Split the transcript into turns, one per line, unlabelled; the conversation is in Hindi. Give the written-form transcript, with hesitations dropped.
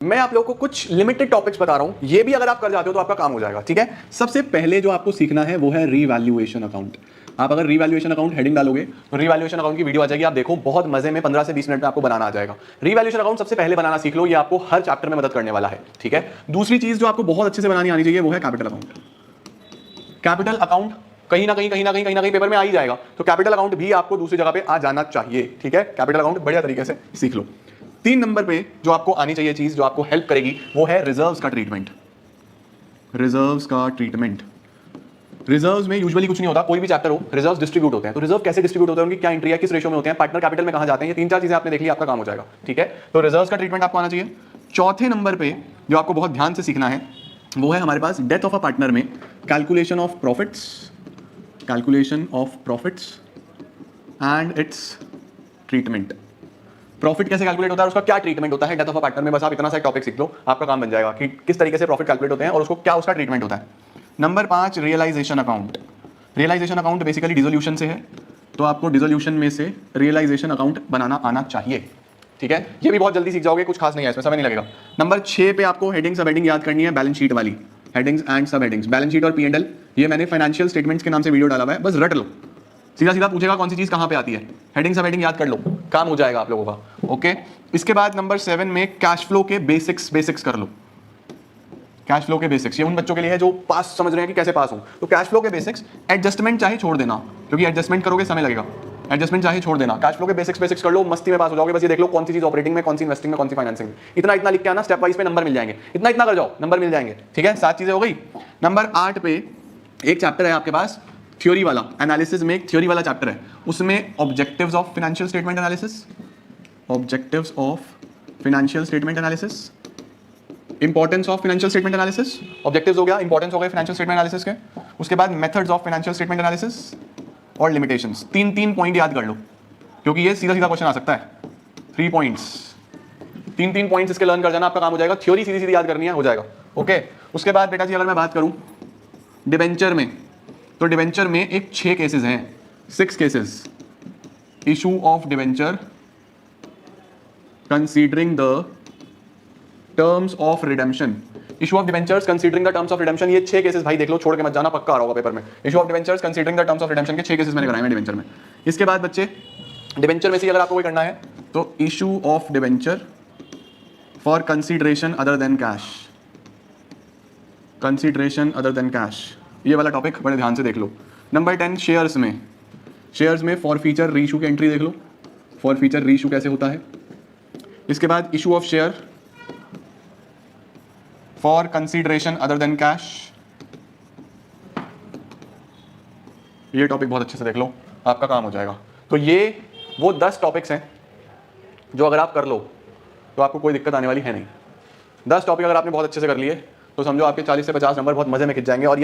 मैं आप लोगों को कुछ लिमिटेड टॉपिक्स बता रहा हूं, ये भी अगर आप कर जाते हो तो आपका काम हो जाएगा। ठीक है, सबसे पहले जो आपको सीखना है वो है रीवैल्यूएशन अकाउंट। आप अगर रीवैल्यूएशन अकाउंट हेडिंग डालोगे तो रीवैल्यूएशन अकाउंट की वीडियो आ जाएगी, आप देखो, बहुत मजे में 15 से 20 मिनट में आपको बनाना आ जाएगा। रीवैल्यूएशन अकाउंट सबसे पहले बनाना सीख लो, ये आपको हर चैप्टर में मदद करने वाला है। ठीक है, दूसरी चीज जो आपको बहुत अच्छे से बनानी आनी चाहिए वो है कैपिटल अकाउंट। कैपिटल अकाउंट कहीं ना कहीं पेपर में आ ही जाएगा, तो कैपिटल अकाउंट भी आपको दूसरी जगह पे आ जाना चाहिए। ठीक है, कैपिटल अकाउंट बढ़िया तरीके से सीख लो। 3 नंबर पे जो आपको आनी चाहिए चीज जो आपको हेल्प करेगी वो है रिजर्व्स का ट्रीटमेंट। रिजर्व्स का ट्रीटमेंट, रिजर्व्स में यूजुअली कुछ नहीं होता, कोई भी चैप्टर हो, रिजर्व्स डिस्ट्रीब्यूट होते हैं। तो रिजर्व कैसे डिस्ट्रीब्यूट होते हैं, उनकी क्या एंट्री है, किस रेशियो में होते हैं, पार्टनर कैपिटल में कहां जाते हैं, ये 3-4 चीजें आपने देख ली, आपका काम हो जाएगा। ठीक है, तो रिजर्व्स का ट्रीटमेंट आपको आना चाहिए। चौथे नंबर पे जो आपको बहुत ध्यान से सीखना है वो है हमारे पास डेथ ऑफ अ पार्टनर में calculation of profits, calculation of profits and it's treatment. Profit कैसे कैलकुलेट होता है और उसका क्या ट्रीटमेंट होता है डेथ ऑफ अ पार्टनर में, बस आप इतना सा टॉपिक सीख लो, आपका काम बन जाएगा कि किस तरीके से प्रॉफिट कैलकुलेट होते हैं और उसको क्या उसका ट्रीटमेंट होता है। Number 5 realisation account. Realisation account basically dissolution से है, तो आपको डिसोल्यूशन में से रियलाइजेशन अकाउंट बनाना आना चाहिए। ठीक है, ये भी बहुत जल्दी सीख जाओगे, कुछ खास नहीं है इसमें, समय नहीं लगेगा। नंबर 6 पे आपको हेडिंग सब हेडिंग याद करनी है, बैलेंस शीट वाली हेडिंग्स एंड सब हेडिंग्स। बैलेंस शीट और P&L ये मैंने फाइनेंशियल स्टेटमेंट्स के नाम से वीडियो डाला हुआ है, बस रट लो, सीधा सीधा पूछेगा कौन सी चीज कहां पे आती है, हेडिंग सब हेडिंग याद कर लो, काम हो जाएगा आप लोगों का। ओके, इसके बाद नंबर 7 में कैश फ्लो के बेसिक्स कर लो। कैश फ्लो के बेसिक्स ये उन बच्चों के लिए है जो पास समझ रहे हैं कि कैसे पास हो, तो कैश फ्लो के बेसिक्स। एडजस्टमेंट चाहे छोड़ देना, क्योंकि एडजस्टमेंट करोगे समय लगेगा, एडजस्टमेंट चाहे छोड़ देना। कैश फ्लो के बेसिक्स कर लो, मस्ती में पास हो जाओगे। बस ये देख लो कौन सी चीज ऑपरेटिंग में, कौन सी इन्वेस्टिंग में, कौन सी फाइनेंसिंग में, इतना लिख के आना, स्टेप वाइज पे नंबर मिल जाएंगे, इतना कर जाओ, नंबर मिल जाएंगे। ठीक है, 7 चीजें हो गई। नंबर 8 पे एक चैप्टर है आपके पास थ्योरी वाला, एनालिसिस में एक थ्योरी वाला चैप्टर है, उसमें objectives of financial statement analysis, objectives of financial statement analysis, importance of financial statement analysis, objectives हो गया, इंपॉर्टेंस हो गए फाइनेंशियल स्टेटमेंट एनालिसिस के। उसके बाद methods of financial statement analysis और लिमिटेशंस। 3 पॉइंट याद कर लो, क्योंकि ये सीधा क्वेश्चन आ सकता है। 3 पॉइंट्स, 3 पॉइंट्स इसके लर्न कर जाना, आपका काम हो जाएगा। थ्योरी सीधी याद करनी है, हो जाएगा। ओके, उसके बाद बेटा जी अगर मैं बात करूं डिबेंचर में, तो डिबेंचर में एक 6 केसेस हैं, 6 cases. Issue of debenture considering the terms of redemption, issue of debentures considering the terms of redemption, ये 6 केसेस भाई देख लो, छोड़ के मत जाना, पक्का आ रहा होगा पेपर में। Issue of debentures considering the terms of redemption के 6 केसेस मैंने कराए हैं डिबेंचर में। इसके बाद बच्चे डिबेंचर में से अगर आपको कोई करना है तो issue of debenture for consideration other than cash, consideration other than cash, ये वाला टॉपिक बड़े ध्यान से देख लो। नंबर 10 शेयर्स में फॉर फीचर रीइशू की एंट्री देख लो, फॉर फीचर रीइशू कैसे होता है। इसके बाद issue of share for consideration other than cash, ये टॉपिक बहुत अच्छे से देख लो, आपका काम हो जाएगा। तो ये वो 10 टॉपिक्स हैं जो अगर आप कर लो तो आपको कोई दिक्कत आने वाली है नहीं। 10 टॉपिक अगर आपने बहुत अच्छे से कर लिए तो समझो आपके 40 से 50 नंबर बहुत मजे में खिंच जाएंगे। और